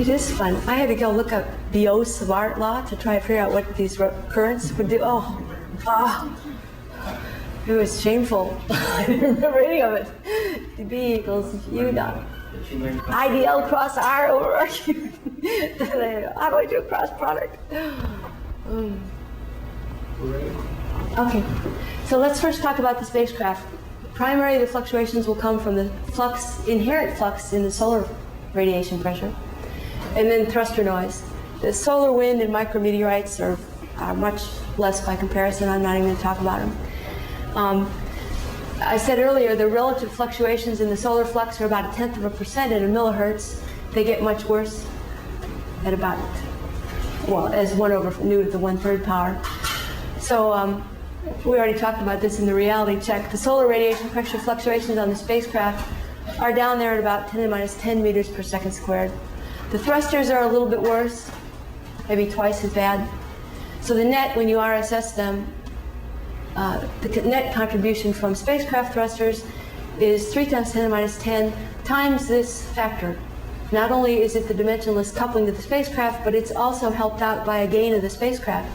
It is fun. I had to go look up Biot's law to try to figure out what these currents would do. It was shameful. I didn't remember any of it. B equals U dot. IDL cross R over R cubed. How do I do a cross product? Okay, so let's first talk about the spacecraft. Primarily, the fluctuations will come from the inherent flux in the solar radiation pressure, and then thruster noise. The solar wind and micrometeorites are much less by comparison. I'm not even going to talk about them. I said earlier the relative fluctuations in the solar flux are about 0.1% at a millihertz. They get much worse at about, as 1 over nu to the 1/3 power. So we already talked about this in the reality check. The solar radiation pressure fluctuations on the spacecraft are down there at about 10 to the minus 10 meters per second squared. The thrusters are a little bit worse, maybe twice as bad. So the net, when you RSS them, the net contribution from spacecraft thrusters is 3 times 10 to the minus 10 times this factor. Not only is it the dimensionless coupling to the spacecraft, but it's also helped out by a gain of the spacecraft.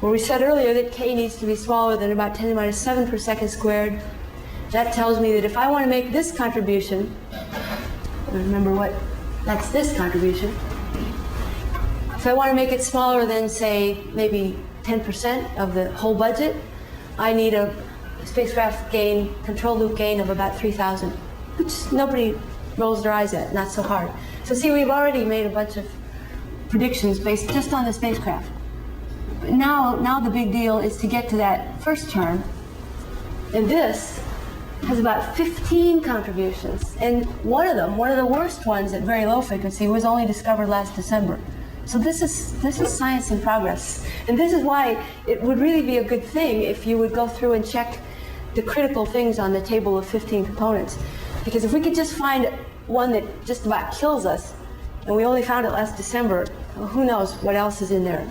Where we said earlier that K needs to be smaller than about 10 to the minus 7 per second squared. That tells me that if I want to make this contribution, remember what, that's this contribution. If I want to make it smaller than, say, maybe 10% of the whole budget, I need a spacecraft gain, control loop gain of about 3,000, which nobody rolls their eyes at, not so hard. So see, we've already made a bunch of predictions based just on the spacecraft. But now the big deal is to get to that first term, and this has about 15 contributions, and one of the worst ones at very low frequency, was only discovered last December. So this is science in progress, and this is why it would really be a good thing if you would go through and check the critical things on the table of 15 components, because if we could just find one that just about kills us, and we only found it last December, well, who knows what else is in there?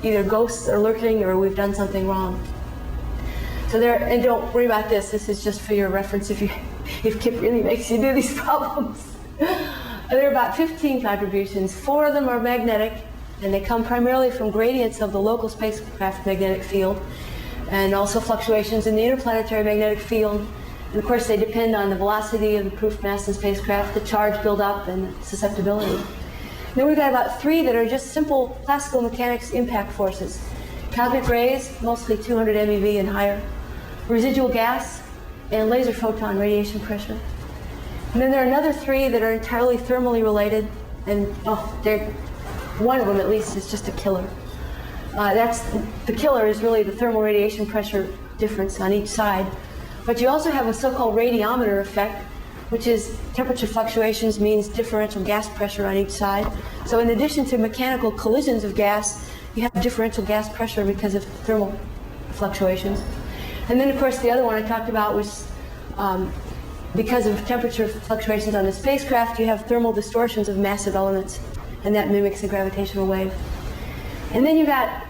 Either ghosts are lurking or we've done something wrong. So and don't worry about this. This is just for your reference if Kip really makes you do these problems. There are about 15 contributions. 4 of them are magnetic, and they come primarily from gradients of the local spacecraft magnetic field, and also fluctuations in the interplanetary magnetic field. And of course, they depend on the velocity of the proof mass in spacecraft, the charge buildup, and susceptibility. Then we've got about 3 that are just simple classical mechanics impact forces. Cosmic rays, mostly 200 MeV and higher, residual gas, and laser photon radiation pressure. And then there are another 3 that are entirely thermally related, and one of them at least is just a killer. The killer is really the thermal radiation pressure difference on each side. But you also have a so-called radiometer effect, which is temperature fluctuations means differential gas pressure on each side. So in addition to mechanical collisions of gas, you have differential gas pressure because of thermal fluctuations. And then of course the other one I talked about was because of temperature fluctuations on the spacecraft, you have thermal distortions of massive elements, and that mimics a gravitational wave. And then you got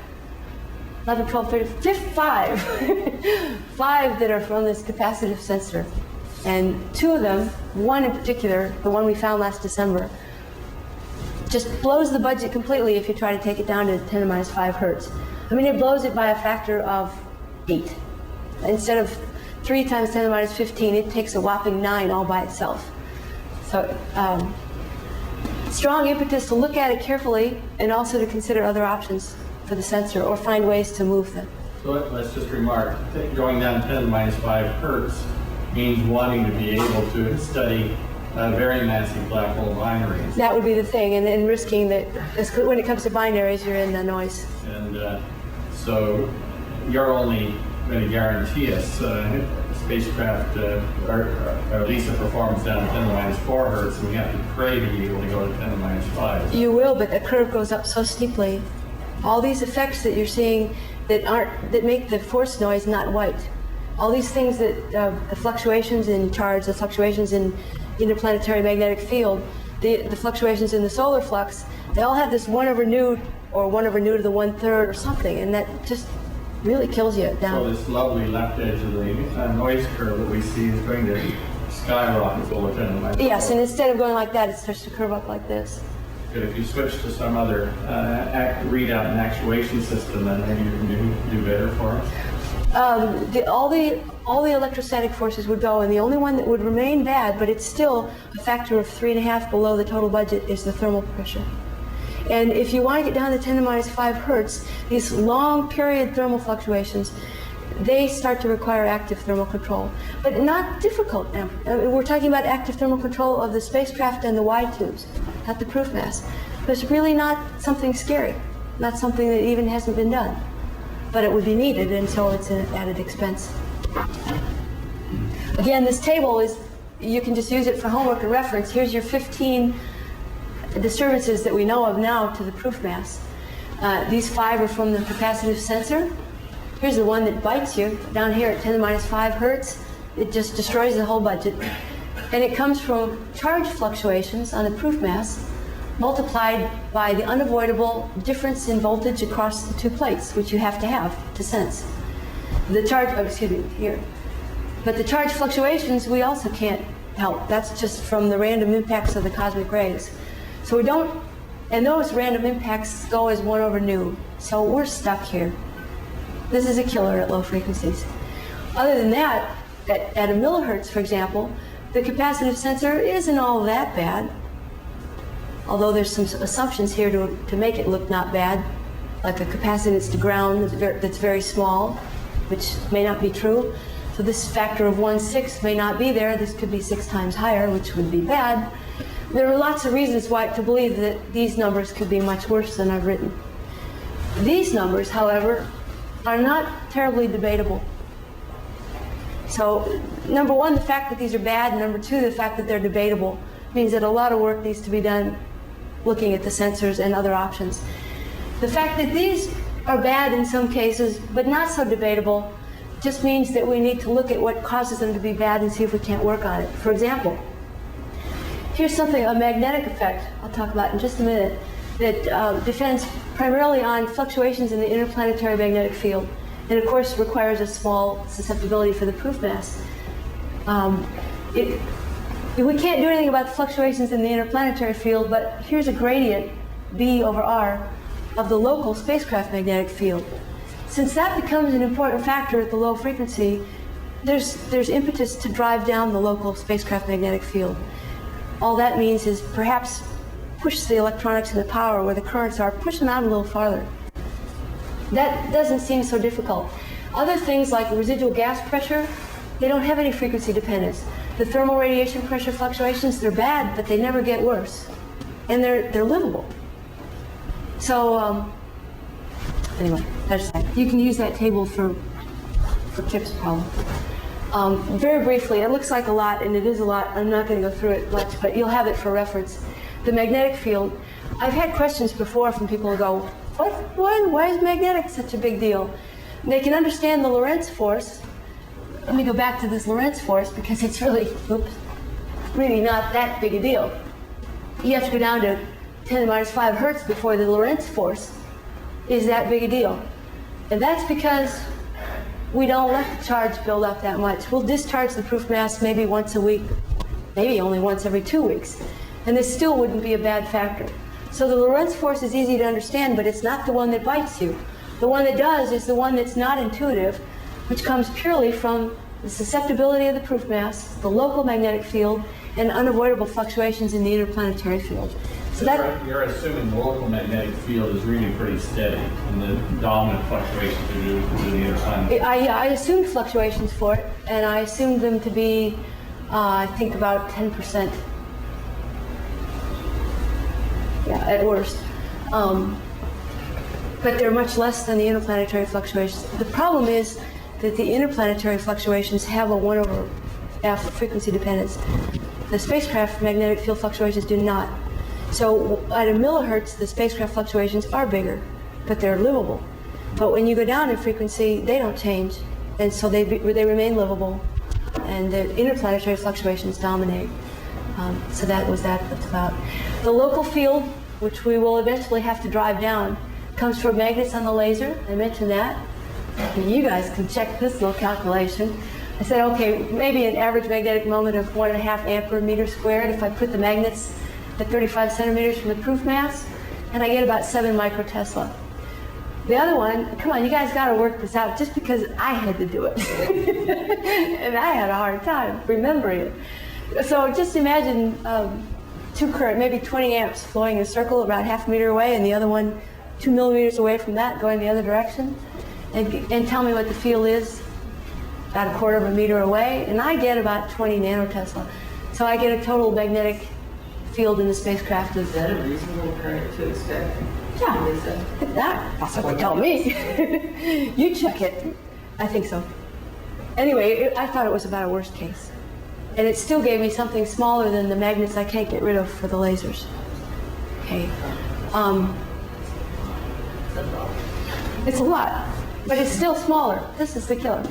11, 12, 13, 5, 5 that are from this capacitive sensor. And 2 of them, one in particular, the one we found last December, just blows the budget completely if you try to take it down to 10 to the minus 5 hertz. I mean, it blows it by a factor of 8. Instead of 3 times 10 to the minus 15, it takes a whopping 9 all by itself. So strong impetus to look at it carefully and also to consider other options for the sensor or find ways to move them. So let's just remark, going down 10 to the minus 5 hertz means wanting to be able to study very massive black hole binaries. That would be the thing, and then risking that when it comes to binaries, you're in the noise. And so you're only going to guarantee us spacecraft, or at least a performance down to 10 to the minus 4 hertz, and we have to pray to be able to go to 10 to the minus 5. You will, but the curve goes up so steeply. All these effects that you're seeing that make the force noise not white. All these things that the fluctuations in charge, the fluctuations in interplanetary magnetic field, the fluctuations in the solar flux, they all have this 1 over nu or 1 over nu to the 1/3 or something, and that just really kills you down. So this lovely left edge of the noise curve that we see is going to skyrocket over 10 to the minus 4. Yes, and instead of going like that, it starts to curve up like this. good. If you switch to some other readout and actuation system, then maybe you can do better for us. All the electrostatic forces would go, and the only one that would remain bad, but it's still a factor of 3.5 below the total budget, is the thermal pressure. And if you want to get down to 10 to minus 5 hertz, these long period thermal fluctuations, they start to require active thermal control, but not difficult. We're talking about active thermal control of the spacecraft and the Y tubes, not the proof mass. But it's really not something scary, not something that even hasn't been done. But it would be needed, and so it's an added expense. Again, this table is, you can just use it for homework and reference. Here's your 15 disturbances that we know of now to the proof mass. These 5 are from the capacitive sensor. Here's the one that bites you down here at 10 to minus 5 hertz. It just destroys the whole budget. And it comes from charge fluctuations on the proof mass multiplied by the unavoidable difference in voltage across the 2 plates, which you have to sense. The charge, here. But the charge fluctuations we also can't help. That's just from the random impacts of the cosmic rays. So we don't, and those random impacts go as 1 over nu. So we're stuck here. This is a killer at low frequencies. Other than that, at a millihertz, for example, the capacitive sensor isn't all that bad. Although there's some assumptions here to make it look not bad, like a capacitance to ground that's very small, which may not be true. So this factor of 1/6 may not be there. This could be 6 times higher, which would be bad. There are lots of reasons why to believe that these numbers could be much worse than I've written. These numbers, however, are not terribly debatable. So, number one, the fact that these are bad, and number two, the fact that they're debatable, means that a lot of work needs to be done looking at the sensors and other options. The fact that these are bad in some cases, but not so debatable, just means that we need to look at what causes them to be bad and see if we can't work on it. For example, here's something, a magnetic effect, I'll talk about in just a minute, that depends primarily on fluctuations in the interplanetary magnetic field, and of course requires a small susceptibility for the proof mass. We can't do anything about the fluctuations in the interplanetary field, but here's a gradient, B over R, of the local spacecraft magnetic field. Since that becomes an important factor at the low frequency, there's impetus to drive down the local spacecraft magnetic field. All that means is perhaps push the electronics and the power where the currents are, push them out a little farther. That doesn't seem so difficult. Other things like residual gas pressure, they don't have any frequency dependence. The thermal radiation pressure fluctuations, they're bad, but they never get worse. And they're livable. So, anyway, that's that. You can use that table for Chip's problem. Very briefly, it looks like a lot, and it is a lot. I'm not going to go through it much, but you'll have it for reference. The magnetic field, I've had questions before from people who go, why is magnetic such a big deal? And they can understand the Lorentz force. Let me go back to this Lorentz force because it's really not that big a deal. You have to go down to 10 to the minus 5 hertz before the Lorentz force is that big a deal. And that's because we don't let the charge build up that much. We'll discharge the proof mass maybe once a week, maybe only once every 2 weeks. And this still wouldn't be a bad factor. So the Lorentz force is easy to understand, but it's not the one that bites you. The one that does is the one that's not intuitive, which comes purely from the susceptibility of the proof mass, the local magnetic field, and unavoidable fluctuations in the interplanetary field. So that you're assuming the local magnetic field is really pretty steady, and the dominant fluctuations are due to the interplanetary. I assumed fluctuations for it, and I assumed them to be, I think, about 10%. Yeah, at worst. But they're much less than the interplanetary fluctuations. The problem is that the interplanetary fluctuations have a 1 over f frequency dependence. The spacecraft magnetic field fluctuations do not. So at a millihertz, the spacecraft fluctuations are bigger, but they're livable. But when you go down in frequency, they don't change, and so they remain livable, and the interplanetary fluctuations dominate. So that was that about. The local field, which we will eventually have to drive down, comes from magnets on the laser. I mentioned that. And you guys can check this little calculation. I said, okay, maybe an average magnetic moment of 1.5 ampere meter squared if I put the magnets at 35 centimeters from the proof mass, and I get about 7 microtesla. The other one, come on, you guys got to work this out just because I had to do it. And I had a hard time remembering it. So just imagine two current, maybe 20 amps flowing in a circle about half a meter away, and the other one 2 millimeters away from that going the other direction. And tell me what the field is about a quarter of a meter away, and I get about 20 nanotesla. So I get a total magnetic field in the spacecraft of... Is that a reasonable current to expect? Yeah, that's what they tell me. You check it. I think so. Anyway, I thought it was about a worst case. And it still gave me something smaller than the magnets I can't get rid of for the lasers. Okay. It's a lot, but it's still smaller. This is the killer.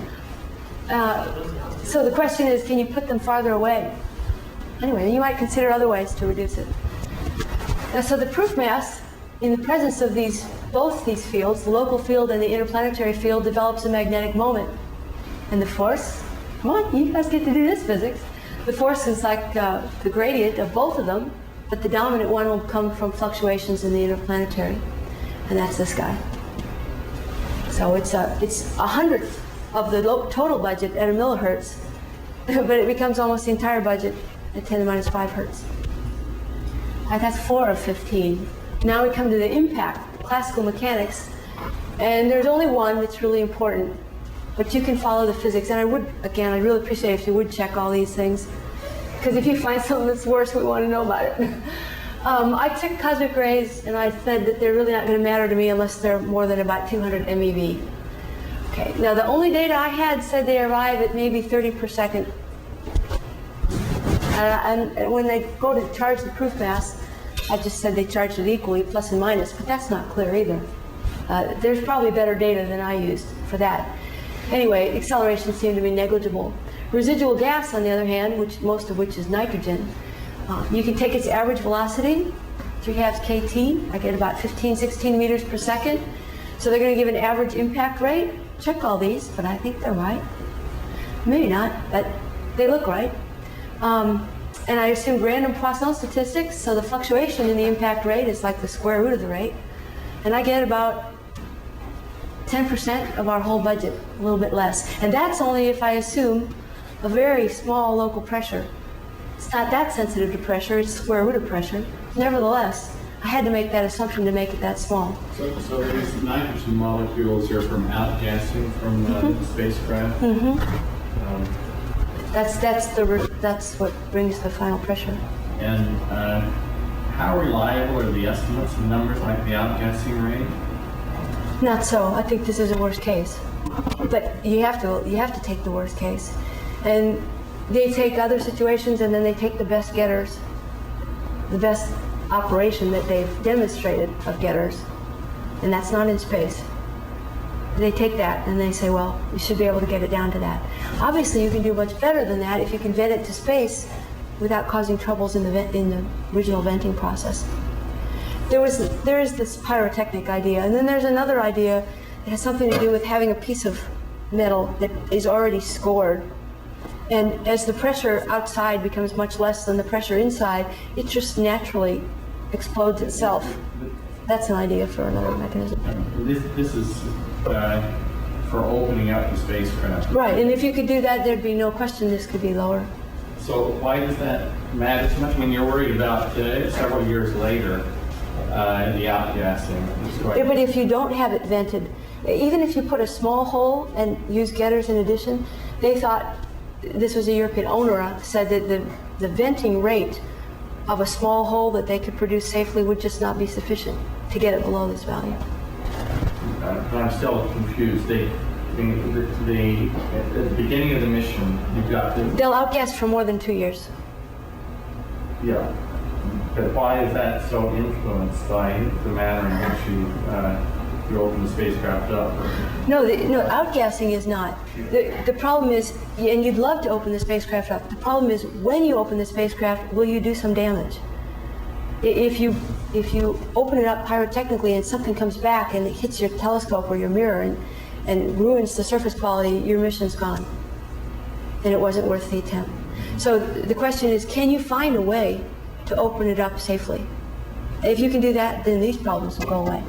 So the question is, can you put them farther away? Anyway, you might consider other ways to reduce it. So the proof mass, in the presence of both these fields, the local field and the interplanetary field, develops a magnetic moment. And the force, come on, you guys get to do this physics. The force is like the gradient of both of them, but the dominant one will come from fluctuations in the interplanetary, and that's this guy. So it's 1/100th of the total budget at 1 millihertz, but it becomes almost the entire budget at 10 to the minus 5 hertz. That's 4 of 15. Now we come to the impact, classical mechanics, and there's only one that's really important, but you can follow the physics. And I'd really appreciate if you would check all these things, because if you find something that's worse, we want to know about it. I took cosmic rays, and I said that they're really not going to matter to me unless they're more than about 200 MeV. Okay, now the only data I had said they arrive at maybe 30 per second. And when they go to charge the proof mass, I just said they charged it equally, plus and minus, but that's not clear either. There's probably better data than I used for that. Anyway, acceleration seemed to be negligible. Residual gas, on the other hand, most of which is nitrogen, you can take its average velocity, 3/2 kT. I get about 15, 16 meters per second. So they're going to give an average impact rate. Check all these, but I think they're right. Maybe not, but they look right. And I assumed random Poisson statistics, so the fluctuation in the impact rate is like the square root of the rate. And I get about 10% of our whole budget, a little bit less. And that's only if I assume a very small local pressure. It's not that sensitive to pressure, it's the square root of pressure. Nevertheless, I had to make that assumption to make it that small. So these nitrogen molecules are from outgassing from the spacecraft? That's what brings the final pressure. And how reliable are the estimates and numbers like the outgassing rate? Not so. I think this is a worst case. But you have to take the worst case. And they take other situations and then they take the best getters, the best operation that they've demonstrated of getters, and that's not in space. They take that and they say, well, you should be able to get it down to that. Obviously, you can do much better than that if you can vent it to space without causing troubles in the original venting process. There is this pyrotechnic idea, and then there's another idea that has something to do with having a piece of metal that is already scored. And as the pressure outside becomes much less than the pressure inside, it just naturally explodes itself. That's an idea for another mechanism. This is for opening up the spacecraft. Right, and if you could do that, there'd be no question this could be lower. So why does that matter so much? I mean, you're worried about several years later the outgassing. Yeah, but if you don't have it vented, even if you put a small hole and use getters in addition, they thought, this was a European owner, said that the venting rate of a small hole that they could produce safely would just not be sufficient to get it below this value. But I'm still confused. At the beginning of the mission, you've got the... They'll outgas for more than 2 years. Yeah. But why is that so influenced by the manner in which you open the spacecraft up? No, outgassing is not. The problem is, and you'd love to open the spacecraft up, the problem is when you open the spacecraft, will you do some damage? If you open it up pyrotechnically and something comes back and it hits your telescope or your mirror and ruins the surface quality, your mission's gone. And it wasn't worth the attempt. So the question is, can you find a way to open it up safely. If you can do that, then these problems will go away.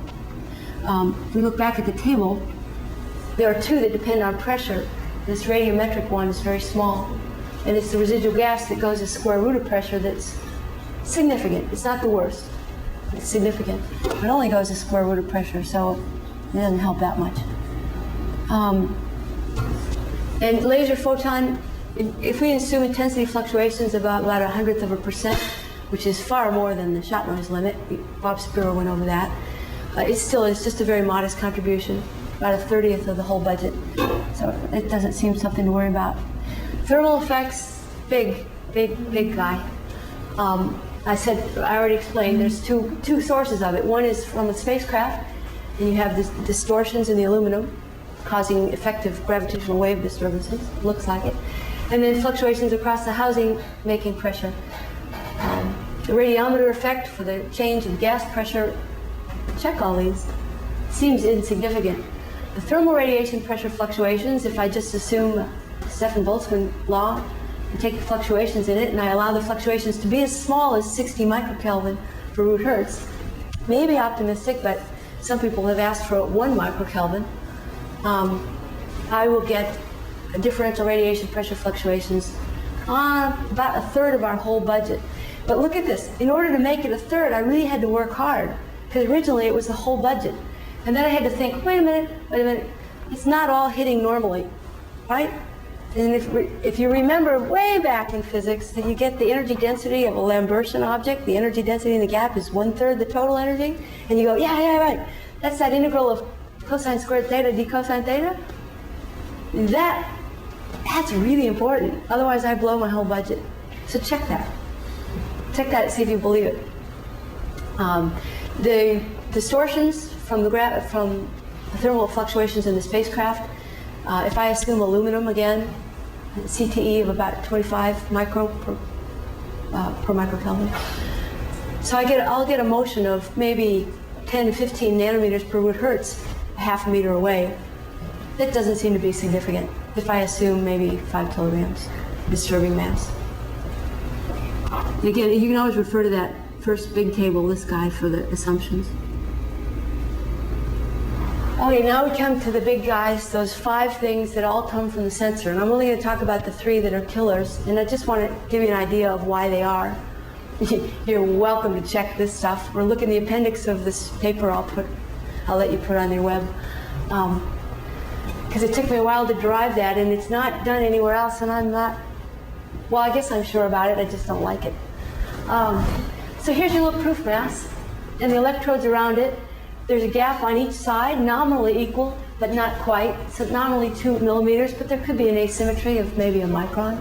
If we look back at the table, there are two that depend on pressure. This radiometric one is very small, and it's the residual gas that goes as square root of pressure that's significant. It's not the worst. It's significant. It only goes as square root of pressure, so it doesn't help that much. And laser photon, if we assume intensity fluctuations about 1/100%, which is far more than the shot noise limit, Bob Spiro went over that, it's just a very modest contribution, about 1/30 of the whole budget. So it doesn't seem something to worry about. Thermal effects, big guy. I already explained, there's two sources of it. One is from the spacecraft, and you have the distortions in the aluminum causing effective gravitational wave disturbances, looks like it. And then fluctuations across the housing making pressure. The radiometer effect for the change in gas pressure, check all these, seems insignificant. The thermal radiation pressure fluctuations, if I just assume Stefan-Boltzmann law and take the fluctuations in it, and I allow the fluctuations to be as small as 60 microkelvin per root hertz, maybe optimistic, but some people have asked for 1 microkelvin, I will get differential radiation pressure fluctuations on about 1/3 of our whole budget. But look at this. In order to make it 1/3, I really had to work hard, because originally it was the whole budget. And then I had to think, wait a minute, it's not all hitting normally, right? And if you remember way back in physics, that you get the energy density of a Lambertian object, the energy density in the gap is 1/3 the total energy, and you go, yeah, right. That's that integral of cosine squared theta d cosine theta. That's really important. Otherwise, I blow my whole budget. So check that. Check that and see if you believe it. The distortions from the thermal fluctuations in the spacecraft, if I assume aluminum again, CTE of about 25 micro per microkelvin. So I'll get a motion of maybe 10 to 15 nanometers per root hertz, half a meter away. That doesn't seem to be significant if I assume maybe 5 kilograms disturbing mass. Again, you can always refer to that first big table, this guy, for the assumptions. Okay, now we come to the big guys, those 5 things that all come from the sensor. And I'm only going to talk about the 3 that are killers, and I just want to give you an idea of why they are. You're welcome to check this stuff, or look in the appendix of this paper I'll let you put on your web. Because it took me a while to derive that, and it's not done anywhere else, and I'm not, well, I guess I'm sure about it, I just don't like it. So here's your little proof mass, and the electrodes around it. There's a gap on each side, nominally equal, but not quite. So nominally 2 millimeters, but there could be an asymmetry of maybe a micron.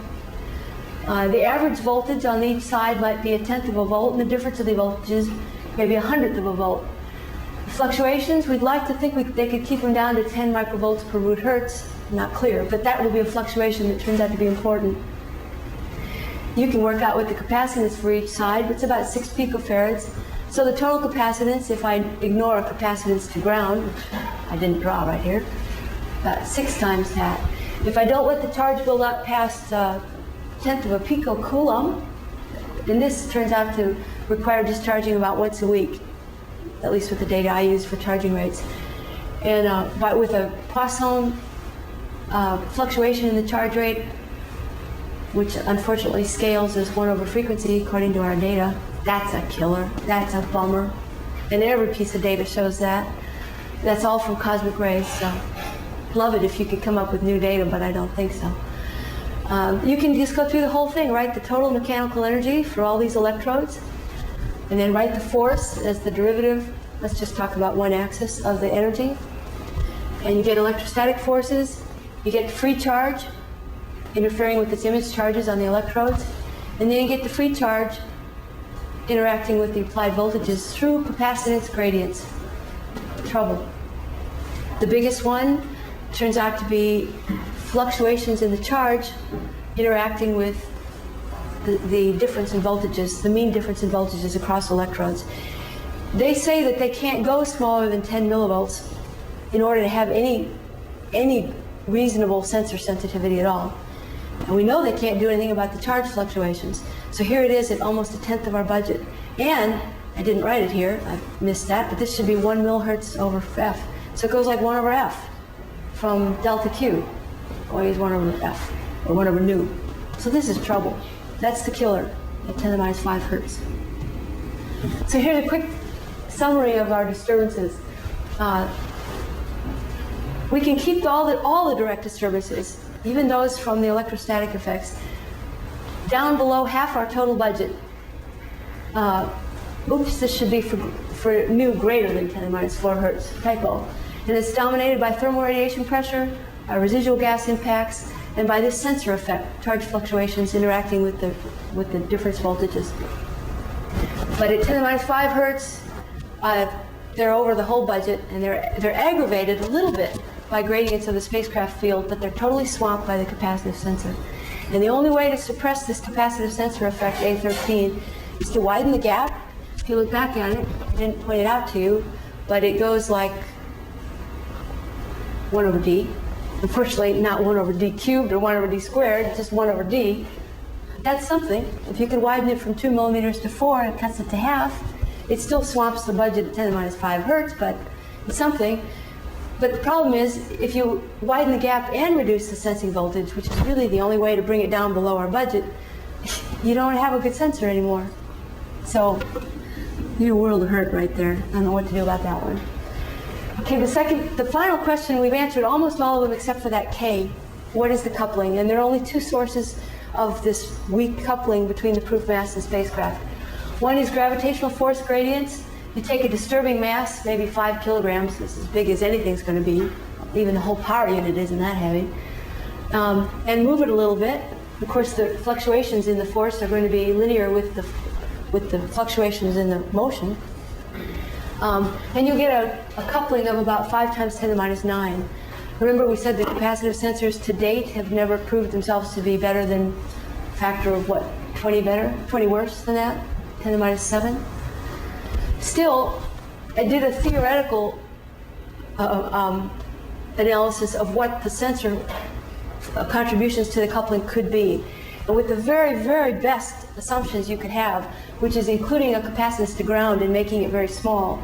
The average voltage on each side might be 1/10 of a volt, and the difference of the voltages maybe 1/100 of a volt. Fluctuations, we'd like to think they could keep them down to 10 microvolts per root hertz. Not clear, but that will be a fluctuation that turns out to be important. You can work out what the capacitance for each side, but it's about 6 picofarads. So the total capacitance, if I ignore a capacitance to ground, which I didn't draw right here, about 6 times that. If I don't let the charge build up past 1/10 of a picocoulomb, then this turns out to require discharging about once a week, at least with the data I use for charging rates. And but with a Poisson fluctuation in the charge rate, which unfortunately scales as 1 over frequency according to our data, that's a killer, that's a bummer. And every piece of data shows that. That's all from cosmic rays, so love it if you could come up with new data, but I don't think so. You can just go through the whole thing, write the total mechanical energy for all these electrodes, and then write the force as the derivative. Let's just talk about one axis of the energy. And you get electrostatic forces, you get free charge interfering with its image charges on the electrodes, and then you get the free charge interacting with the applied voltages through capacitance gradients. Trouble. The biggest one turns out to be fluctuations in the charge interacting with the difference in voltages, the mean difference in voltages across electrodes. They say that they can't go smaller than 10 millivolts in order to have any reasonable sensor sensitivity at all. And we know they can't do anything about the charge fluctuations. So here it is at almost 1/10 of our budget. And I didn't write it here, I missed that, but this should be 1 millihertz over F. So it goes like 1 over F from delta Q. Always 1 over F, or 1 over nu. So this is trouble. That's the killer at 10 to the minus 5 hertz. So here's a quick summary of our disturbances. We can keep all the direct disturbances, even those from the electrostatic effects, down below half our total budget. Oops, this should be for nu greater than 10 to the minus 4 hertz, typo. And it's dominated by thermal radiation pressure, residual gas impacts, and by this sensor effect, charge fluctuations interacting with the difference voltages. But at 10 to the minus 5 hertz, they're over the whole budget, and they're aggravated a little bit by gradients of the spacecraft field, but they're totally swamped by the capacitive sensor. And the only way to suppress this capacitive sensor effect, A13, is to widen the gap. If you look back at it, I didn't point it out to you, but it goes like 1 over d. Unfortunately, not 1 over d cubed or 1 over d squared, it's just 1 over d. That's something. If you could widen it from 2 millimeters to 4 and it cuts it to half, it still swamps the budget at 10 to the minus 5 hertz, but it's something. But the problem is, if you widen the gap and reduce the sensing voltage, which is really the only way to bring it down below our budget, you don't have a good sensor anymore. So, you're a world of hurt right there. I don't know what to do about that one. Okay, the final question, we've answered almost all of them except for that K. What is the coupling? And there are only 2 sources of this weak coupling between the proof mass and spacecraft. One is gravitational force gradients. You take a disturbing mass, maybe 5 kilograms, it's as big as anything's going to be, even the whole power unit isn't that heavy, and move it a little bit. Of course, the fluctuations in the force are going to be linear with the fluctuations in the motion. And you'll get a coupling of about 5 times 10 to the minus 9. Remember, we said the capacitive sensors to date have never proved themselves to be better than a factor of what, 20 better, 20 worse than that, 10 to the minus 7. Still, I did a theoretical analysis of what the sensor contributions to the coupling could be. And with the very, very best assumptions you could have, which is including a capacitance to ground and making it very small.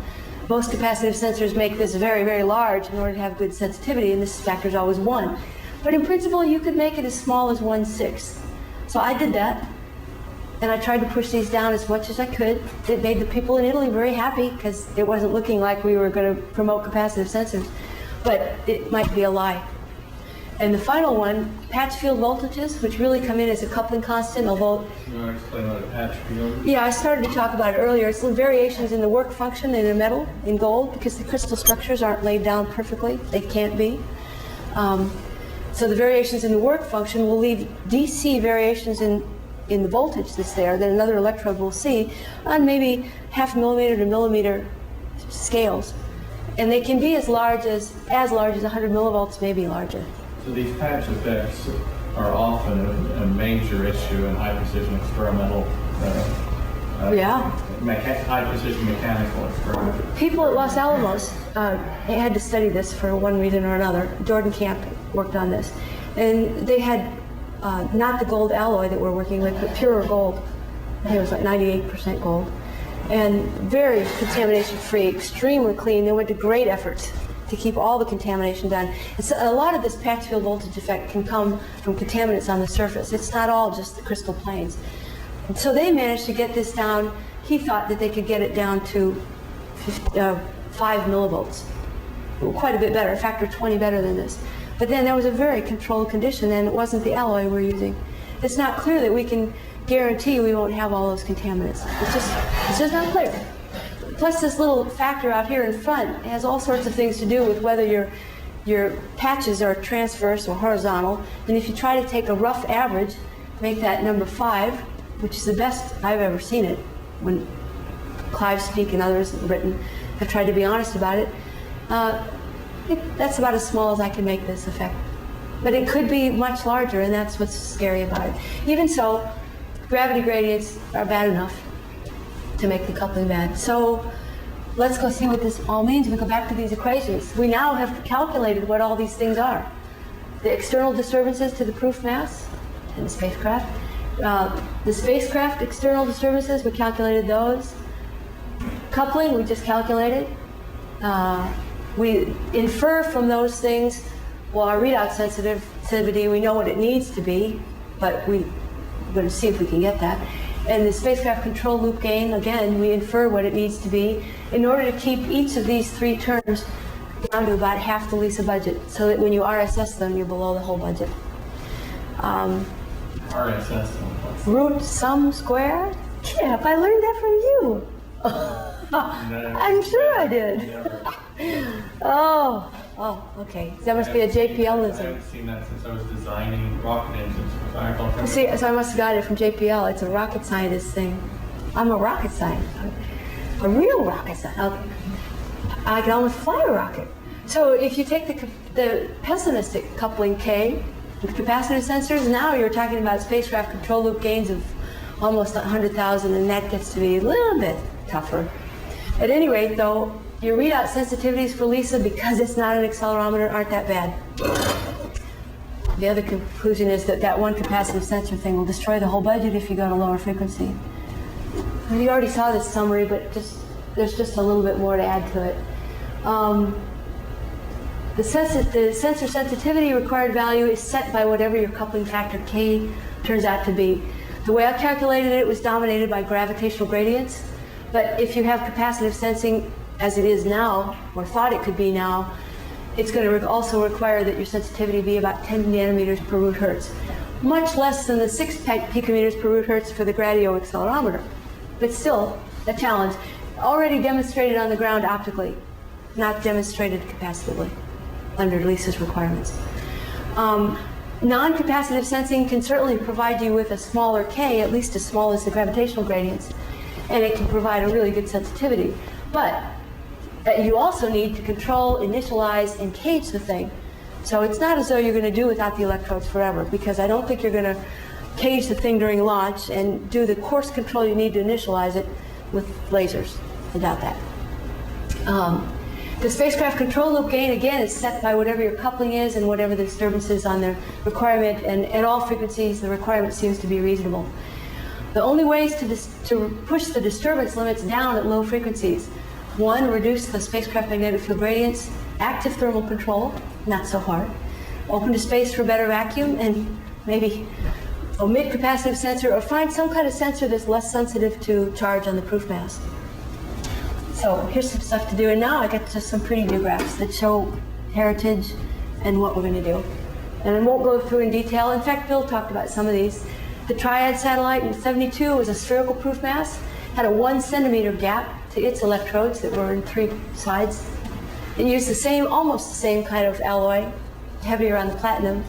Most capacitive sensors make this very, very large in order to have good sensitivity, and this factor is always 1. But in principle, you could make it as small as 1/6. So I did that, and I tried to push these down as much as I could. It made the people in Italy very happy because it wasn't looking like we were going to promote capacitive sensors, but it might be a lie. And the final one, Patchfield voltages, which really come in as a coupling constant, although... You want to explain what a Patchfield? Yeah, I started to talk about it earlier. It's the variations in the work function in a metal, in gold, because the crystal structures aren't laid down perfectly. They can't be. So the variations in the work function will leave DC variations in the voltage that's there that another electrode will see on maybe 0.5 millimeter to millimeter scales. And they can be as large as 100 millivolts, maybe larger. So these patch effects are often a major issue in high precision experimental, high precision mechanical experiments. People at Los Alamos had to study this for one reason or another. Jordan Camp worked on this. And they had not the gold alloy that we're working with, but pure gold. I think it was like 98% gold. And very contamination free, extremely clean. They went to great efforts to keep all the contamination done. And so a lot of this Patchfield voltage effect can come from contaminants on the surface. It's not all just the crystal planes. And so they managed to get this down. He thought that they could get it down to 5 millivolts. Quite a bit better, a factor 20 better than this. But then there was a very controlled condition, and it wasn't the alloy we're using. It's not clear that we can guarantee we won't have all those contaminants. It's just not clear. Plus, this little factor out here in front has all sorts of things to do with whether your patches are transverse or horizontal. And if you try to take a rough average, make that number 5, which is the best I've ever seen it, when Clive Speak and others have written, have tried to be honest about it, that's about as small as I can make this effect. But it could be much larger, and that's what's scary about it. Even so, gravity gradients are bad enough to make the coupling bad. So let's go see what this all means. We go back to these equations. We now have calculated what all these things are. The external disturbances to the proof mass in the spacecraft, The spacecraft external disturbances, we calculated those. Coupling, we just calculated. We infer from those things, well, our readout sensitivity, we know what it needs to be, but we're going to see if we can get that. And the spacecraft control loop gain, again, we infer what it needs to be in order to keep each of these three terms down to about half the LISA budget, so that when you RSS them, you're below the whole budget. RSS. Root sum square? Kip, I learned that from you. I'm sure I did. Oh, okay. That must be a I JPL-ism. haven't seen that since I was designing rocket engines for Firefly. See, so I must have got it from JPL. It's a rocket scientist thing. I'm a rocket scientist. A real rocket scientist. Okay. I can almost fly a rocket. So if you take the pessimistic coupling K with capacitive sensors, now you're talking about spacecraft control loop gains of almost 100,000, and that gets to be a little bit tougher. At any rate, though, your readout sensitivities for LISA, because it's not an accelerometer, aren't that bad. The other conclusion is that one capacitive sensor thing will destroy the whole budget if you go to lower frequency. And you already saw this summary, but there's just a little bit more to add to it. The sensor sensitivity required value is set by whatever your coupling factor K turns out to be. The way I calculated it was dominated by gravitational gradients, but if you have capacitive sensing as it is now, or thought it could be now, it's going to also require that your sensitivity be about 10 nanometers per root hertz, much less than the 6 picometers per root hertz for the Gradio accelerometer, but still a challenge. Already demonstrated on the ground optically, not demonstrated capacitively under LISA's requirements. Non-capacitive sensing can certainly provide you with a smaller K, at least as small as the gravitational gradients, and it can provide a really good sensitivity. But you also need to control, initialize, and cage the thing. So it's not as though you're going to do without the electrodes forever, because I don't think you're going to cage the thing during launch and do the course control you need to initialize it with lasers. I doubt that. The spacecraft control loop gain, again, is set by whatever your coupling is and whatever the disturbance is on the requirement, and at all frequencies, the requirement seems to be reasonable. The only ways to push the disturbance limits down at low frequencies: one, reduce the spacecraft magnetic field gradients; active thermal control, not so hard; open to space for better vacuum, and maybe omit capacitive sensor, or find some kind of sensor that's less sensitive to charge on the proof mass. So here's some stuff to do, and now I get to some pretty new graphs that show heritage and what we're going to do. And I won't go through in detail. In fact, Bill talked about some of these. The Triad satellite in '72 was a spherical proof mass, had a 1 centimeter gap to its electrodes that were in 3 sides. It used the same, almost the same kind of alloy, heavier on the platinum.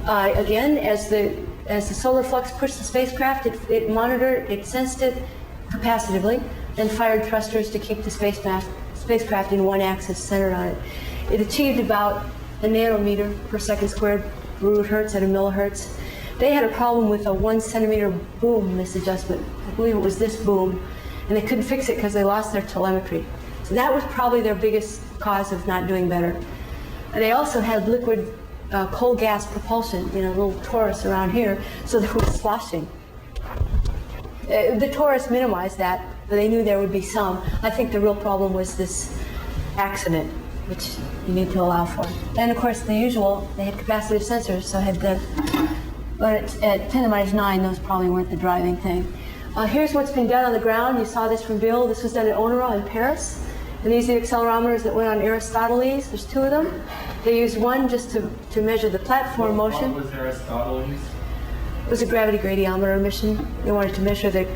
Again, as the solar flux pushed the spacecraft, it monitored, it sensed it capacitively, and fired thrusters to keep the spacecraft in one axis centered on it. It achieved about a nanometer per second squared root hertz at a millihertz. They had a problem with a 1 centimeter boom misadjustment. I believe it was this boom, and they couldn't fix it because they lost their telemetry. So that was probably their biggest cause of not doing better. And they also had liquid coal gas propulsion, a little torus around here, so there was sloshing. The torus minimized that, but they knew there would be some. I think the real problem was this accident, which you need to allow for. And of course, the usual, they had capacitive sensors, so but at 10 to the minus 9, those probably weren't the driving thing. Here's what's been done on the ground. You saw this from Bill. This was done at Onera in Paris. And these are the accelerometers that went on Aristoteles. There's 2 of them. They used one just to measure the platform motion. What was Aristoteles? It was a gravity gradiometer mission. They wanted to measure the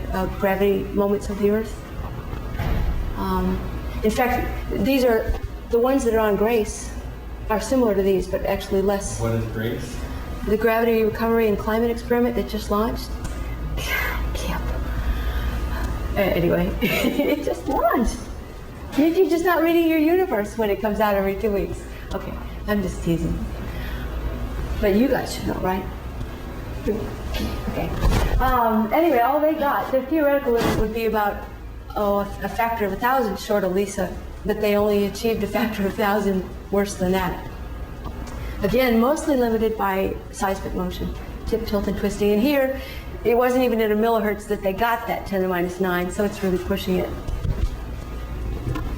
gravity moments of the Earth. In fact, these are the ones that are on GRACE are similar to these, but actually less. What is GRACE? The Gravity Recovery and Climate Experiment that just launched. Anyway, it just launched. You're just not reading your universe when it comes out every 2 weeks. Okay, I'm just teasing. But you guys should know, right? Okay. Anyway, all they got, their theoretical limit would be about a factor of 1,000 short of LISA, but they only achieved a factor of 1,000 worse than that. Again, mostly limited by seismic motion. tip, tilt, and twisting. And here, it wasn't even at a millihertz that they got that 10 to the minus 9, so it's really pushing it.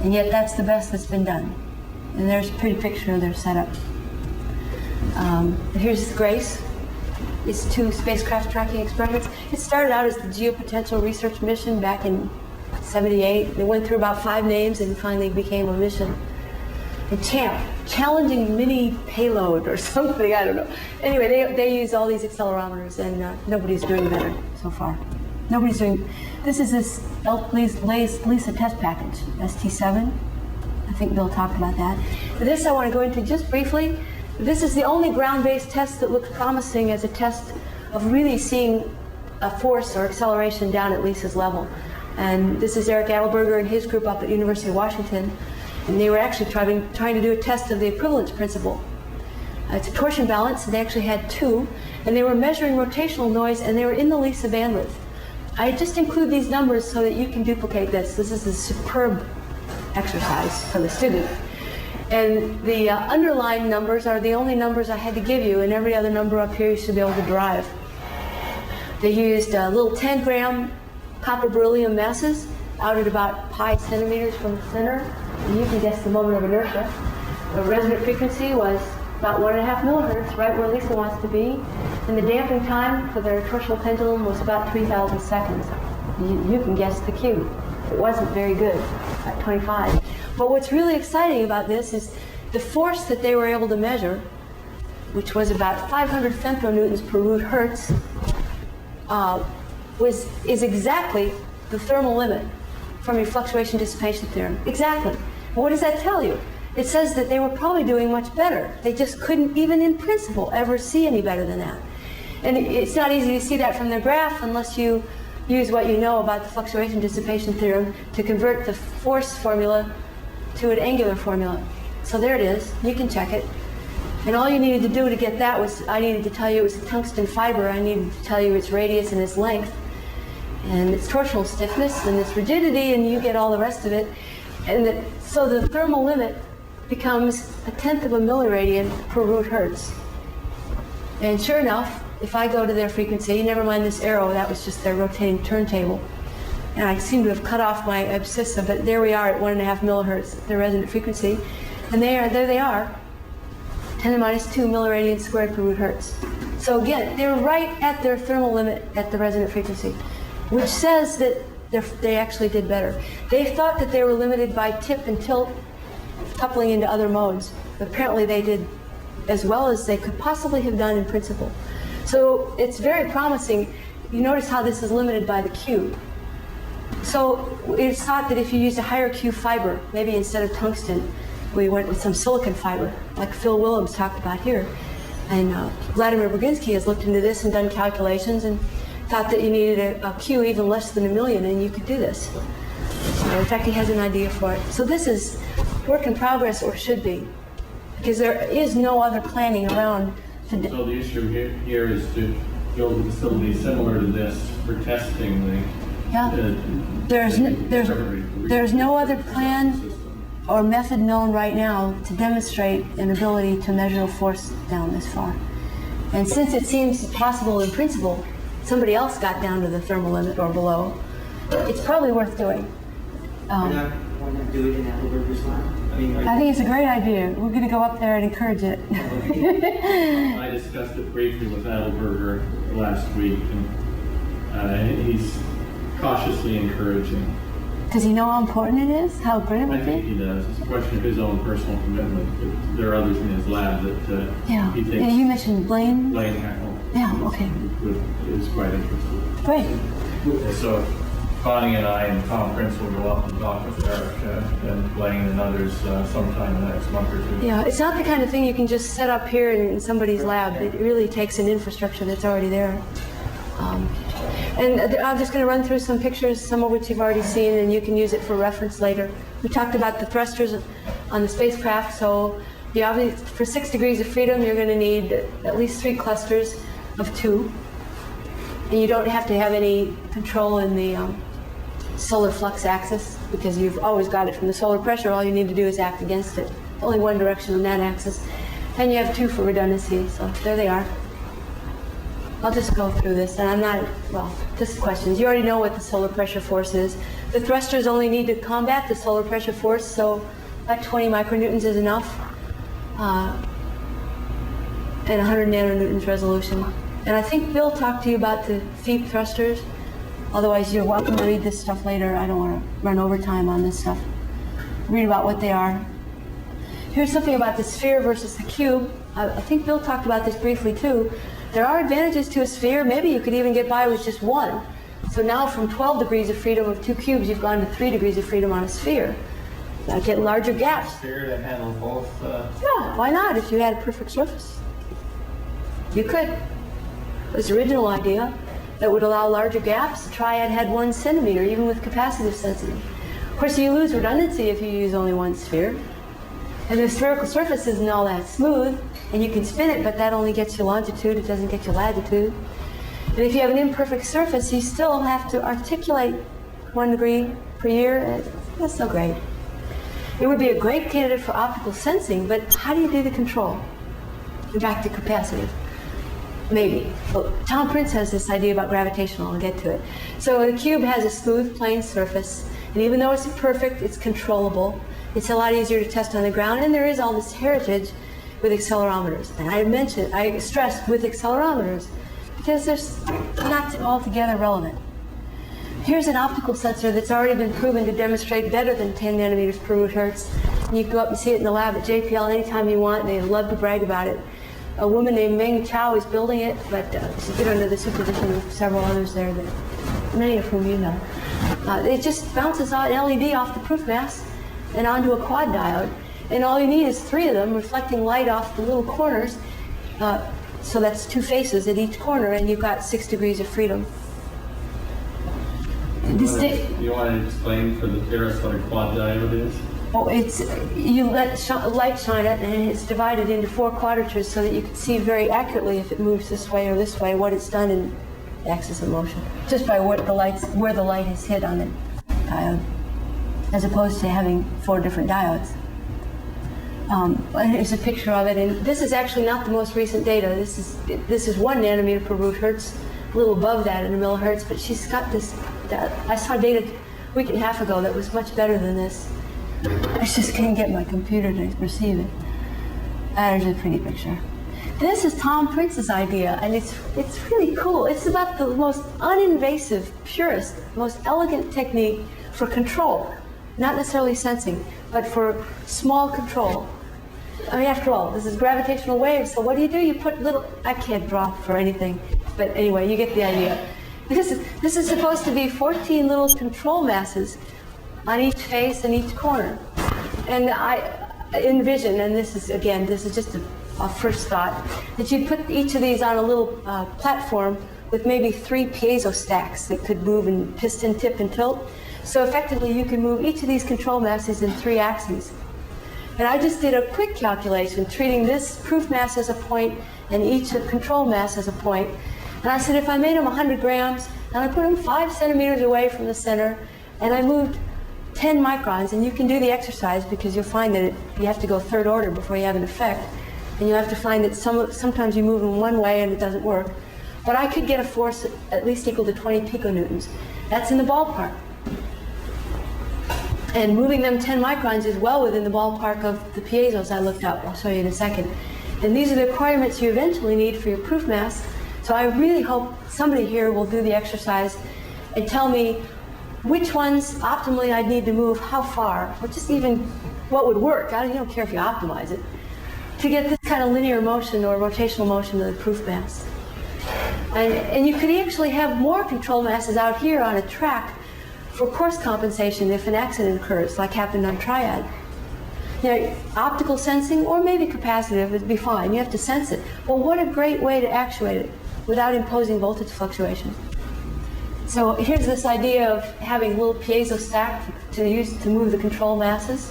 And yet that's the best that's been done. And there's a pretty picture of their setup. Here's Grace. It's 2 spacecraft tracking experiments. It started out as the Geopotential Research Mission back in '78. It went through about 5 names and finally became a mission. And CHAMP, Challenging Mini Payload or something, I don't know. Anyway, they use all these accelerometers and nobody's doing better so far. Nobody's doing, this is this LISA test package, ST7. I think Bill talked about that. This I want to go into just briefly. This is the only ground-based test that looks promising as a test of really seeing a force or acceleration down at LISA's level. And this is Eric Adelberger and his group up at University of Washington. And they were actually trying to do a test of the equivalence principle. It's a torsion balance, and they actually had 2. And they were measuring rotational noise, and they were in the LISA bandwidth. I just include these numbers so that you can duplicate this. This is a superb exercise for the student. And the underlying numbers are the only numbers I had to give you, and every other number up here you should be able to derive. They used little 10-gram copper beryllium masses out at about pi centimeters from the center, and you can guess the moment of inertia. The resonant frequency was about 1.5 millihertz, right where LISA wants to be, and the damping time for their torsional pendulum was about 3,000 seconds. You can guess the Q. It wasn't very good at 25. But what's really exciting about this is the force that they were able to measure, which was about 500 femtonewtons per root hertz, is exactly the thermal limit from your fluctuation dissipation theorem. Exactly. What does that tell you? It says that they were probably doing much better. They just couldn't, even in principle, ever see any better than that. And it's not easy to see that from their graph unless you use what you know about the fluctuation dissipation theorem to convert the force formula to an angular formula. So there it is. You can check it. And all you needed to do to get that was, I needed to tell you it was a tungsten fiber. I needed to tell you its radius and its length, and its torsional stiffness, and its rigidity, and you get all the rest of it. And so the thermal limit becomes 1/10 of a milliradian per root hertz. And sure enough, if I go to their frequency, never mind this arrow, that was just their rotating turntable. And I seem to have cut off my abscissa, but there we are at 1.5 millihertz, their resonant frequency. And there they are, 10 to the minus 2 milliradians squared per root hertz. So again, they're right at their thermal limit at the resonant frequency, which says that they actually did better. They thought that they were limited by tip and tilt coupling into other modes. But apparently they did as well as they could possibly have done in principle. So it's very promising. You notice how this is limited by the Q. So it's thought that if you used a higher Q fiber, maybe instead of tungsten, we went with some silicon fiber, like Phil Willems talked about here. And Vladimir Berginsky has looked into this and done calculations and thought that you needed a Q even less than 1 million, and you could do this. In fact, he has an idea for it. So this is work in progress, or should be, because there is no other planning around. So the issue here is to build a facility similar to this for testing the there's no other plan or method known right now to demonstrate an ability to measure a force down this far. And since it seems possible in principle, somebody else got down to the thermal limit or below, it's probably worth doing. Why not do it in Adelberger's lab? I think it's a great idea. We're going to go up there and encourage it. I discussed it briefly with Adelberger last week, and he's cautiously encouraging. Does he know how important it is? How great it I would think be? he does. It's a question of his own personal commitment. But there are others in his lab that he thinks. Yeah, you mentioned Blaine. Blaine Hackle. Yeah, okay. Is quite interested. Great. So Bonny and I and Tom Prince will go up and talk with Eric and Blaine and others sometime in the next month or two. Yeah, it's not the kind of thing you can just set up here in somebody's lab. It really takes an infrastructure that's already there. And I'm just going to run through some pictures, some of which you've already seen, and you can use it for reference later. We talked about the thrusters on the spacecraft, so for 6 degrees of freedom, you're going to need at least 3 clusters of 2. And you don't have to have any control in the solar flux axis, because you've always got it from the solar pressure. All you need to do is act against it. Only one direction on that axis. And you have 2 for redundancy, so there they are. I'll just go through this, and I'm not, well, just questions. You already know what the solar pressure force is. The thrusters only need to combat the solar pressure force, so about 20 micronewtons is enough, and 100 nanonewtons resolution. And I think Bill talked to you about the FEEP thrusters. Otherwise, you're welcome to read this stuff later. I don't want to run overtime on this stuff. Read about what they are. Here's something about the sphere versus the cube. I think Bill talked about this briefly too. There are advantages to a sphere. Maybe you could even get by with just one. So now from 12 degrees of freedom of 2 cubes, you've gone to 3 degrees of freedom on a sphere. Now get larger gaps. Sphere to handle both. Yeah, why not if you had a perfect surface? You could. It was the original idea that would allow larger gaps. The Triad had 1 centimeter, even with capacitive sensing. Of course, you lose redundancy if you use only one sphere. And the spherical surface isn't all that smooth, and you can spin it, but that only gets you longitude, it doesn't get you latitude. And if you have an imperfect surface, you still have to articulate 1 degree per year, and that's so great. It would be a great candidate for optical sensing, but how do you do the control? Back to capacitive. Maybe. Well, Tom Prince has this idea about gravitational. I'll get to it. So the cube has a smooth, plane surface, and even though it's imperfect, it's controllable. It's a lot easier to test on the ground, and there is all this heritage with accelerometers. And I stressed with accelerometers, because they're not altogether relevant. Here's an optical sensor that's already been proven to demonstrate better than 10 nanometers per root hertz. And you can go up and see it in the lab at JPL anytime you want, and they love to brag about it. A woman named Meng Chow is building it, but she's been under the supervision of several others there, that many of whom you know. It just bounces out an LED off the proof mass and onto a quad diode. And all you need is 3 of them reflecting light off the little corners. So that's 2 faces at each corner, and you've got 6 degrees of freedom. You want to explain for the theorists what a quad diode is? Oh, it's, you let light shine it, and it's divided into 4 quadratures so that you can see very accurately if it moves this way or this way, what it's done in the axis of motion, just by what where the light has hit on the diode, as opposed to having 4 different diodes. Here's a picture of it, and this is actually not the most recent data. This is 1 nanometer per root hertz, a little above that in a millihertz, but she's got this. I saw data a week and a half ago that was much better than this. I just couldn't get my computer to receive it. There's a pretty picture. This is Tom Prince's idea, and it's really cool. It's about the most uninvasive, purest, most elegant technique for control, not necessarily sensing, but for small control. I mean, after all, this is gravitational waves, so what do? You put little, I can't draw for anything, but anyway, you get the idea. This is supposed to be 14 little control masses on each face and each corner. And I envision, and this is just a first thought, that you'd put each of these on a little platform with maybe 3 piezo stacks that could move and piston, tip, and tilt. So effectively, you can move each of these control masses in 3 axes. And I just did a quick calculation, treating this proof mass as a point and each control mass as a point. And I said, if I made them 100 grams, and I put them 5 centimeters away from the center, and I moved 10 microns, and you can do the exercise because you'll find that you have to go 3rd order before you have an effect. And you have to find that sometimes you move them one way and it doesn't work. But I could get a force at least equal to 20 piconewtons. That's in the ballpark. And moving them 10 microns is well within the ballpark of the piezos I looked up. I'll show you in a second. And these are the requirements you eventually need for your proof mass. So I really hope somebody here will do the exercise and tell me which ones optimally I'd need to move, how far, or just even what would work. I don't care if you optimize it, to get this kind of linear motion or rotational motion of the proof mass. And you could actually have more control masses out here on a track for course compensation if an accident occurs, like happened on Triad. You know, optical sensing or maybe capacitive would be fine. You have to sense it. Well, what a great way to actuate it without imposing voltage fluctuation. So here's this idea of having a little piezo stack to use to move the control masses.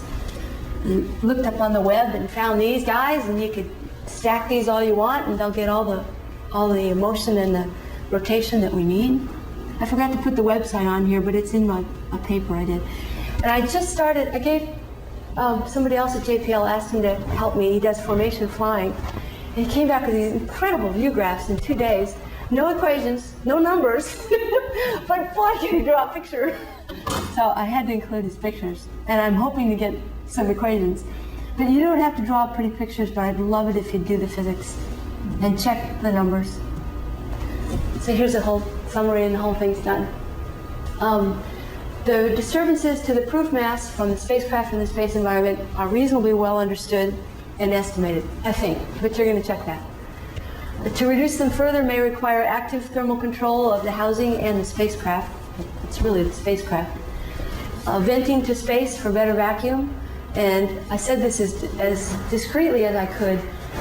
And looked up on the web and found these guys, and you could stack these all you want, and they'll get all the motion and the rotation that we need. I forgot to put the website on here, but it's in a paper I did. And I just started. I gave somebody else at JPL, asked him to help me. He does formation flying. And he came back with these incredible view graphs in 2 days no equations, no numbers, but boy, can you draw a picture. So I had to include his pictures, and I'm hoping to get some equations. But you don't have to draw pretty pictures, but I'd love it if you'd do the physics and check the numbers. So here's the whole summary, and the whole thing's done. The disturbances to the proof mass from the spacecraft and the space environment are reasonably well understood and estimated, I think, but you're going to check that. To reduce them further may require active thermal control of the housing and the spacecraft. It's really the spacecraft. Venting to space for better vacuum, and I said this as discreetly as I could,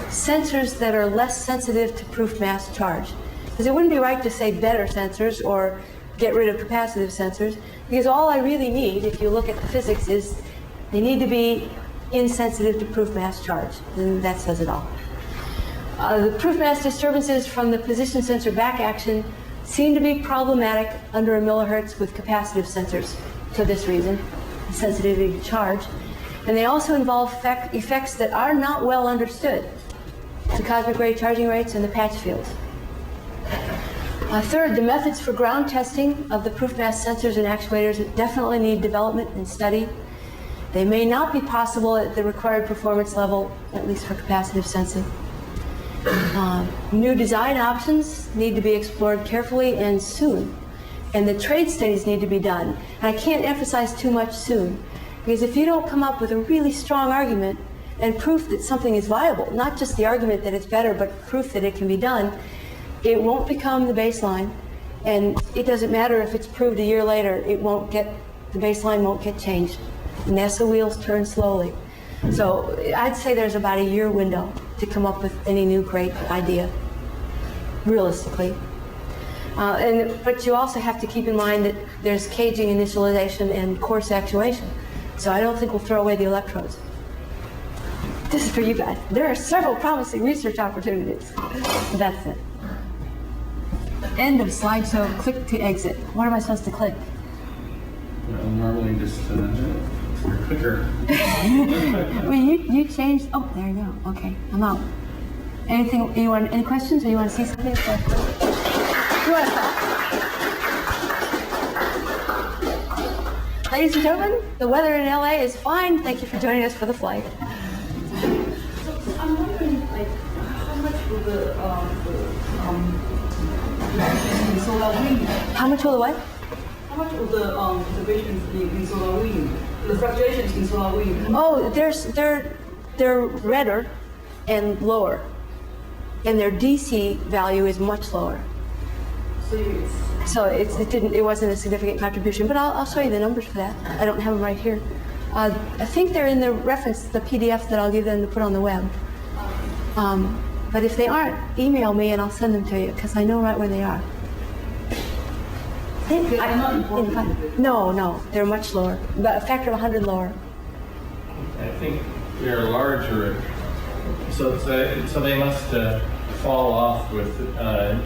sensors that are less sensitive to proof mass charge. Because it wouldn't be right to say better sensors or get rid of capacitive sensors, because all I really need, if you look at the physics, is they need to be insensitive to proof mass charge, and that says it all. The proof mass disturbances from the position sensor back action seem to be problematic under a millihertz with capacitive sensors for this reason, sensitivity to charge. And they also involve effects that are not well understood, the cosmic ray charging rates and the patch fields. Third, the methods for ground testing of the proof mass sensors and actuators definitely need development and study. They may not be possible at the required performance level, at least for capacitive sensing. New design options need to be explored carefully and soon. And the trade studies need to be done. And I can't emphasize too much soon, because if you don't come up with a really strong argument and proof that something is viable, not just the argument that it's better, but proof that it can be done, it won't become the baseline. And it doesn't matter if it's proved a year later, the baseline won't get changed. NASA wheels turn slowly. So I'd say there's about a year window to come up with any new great idea, realistically. But you also have to keep in mind that there's caging initialization and coarse actuation. So I don't think we'll throw away the electrodes. This is for you guys. There are several promising research opportunities. That's it. End of slideshow. Click to exit. What am I supposed to click? Well, normally just your clicker. Well, you changed. Oh, there you go. Okay, I'm out. Anything you want? Any questions, or you want to see something? You want to stop? Ladies and gentlemen, the weather in LA is fine. Thank you for joining us for the flight. I'm wondering, like, how much will the in solar wind? How much will the what? How much will the observations in solar wind? The fluctuations in solar wind? Oh, they're redder and lower, and their DC value is much lower. So it wasn't a significant contribution, but I'll show you the numbers for that. I don't have them right here. I think they're in the reference, the PDF that I'll give them to put on the web. But if they aren't, email me and I'll send them to you, because I know right where they are. They're not important. No, they're much lower, about a factor of 100 lower. I think they're larger, so they must fall off with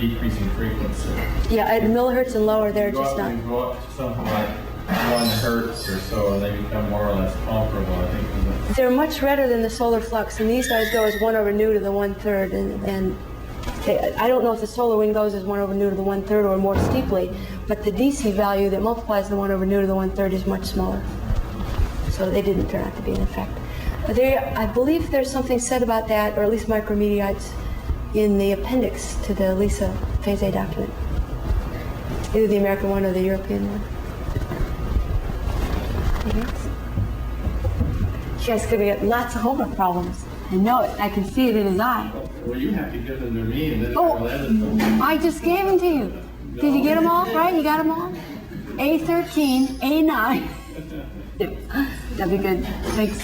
decreasing frequency. Yeah, at millihertz and lower, they're just not. You go up to something like 1 hertz or so, and they become more or less comparable, I think. They're much redder than the solar flux, and these guys go as 1/nu to the 1/3, and I don't know if the solar wind goes as 1/nu to the 1/3 or more steeply, but the DC value that multiplies the 1/nu to the 1/3 is much smaller. So they didn't turn out to be an effect. But I believe there's something said about that, or at least micrometeorites, in the appendix to the LISA Phase A document. Either the American one or the European one. Yes. You guys could get lots of homework problems. I know it. I can see it in his eye. Well, you have to give them to me, and then I'll edit them. I just gave them to you. Did you get them all? Right? You got them all? A13, A9. That'd be good. Thanks.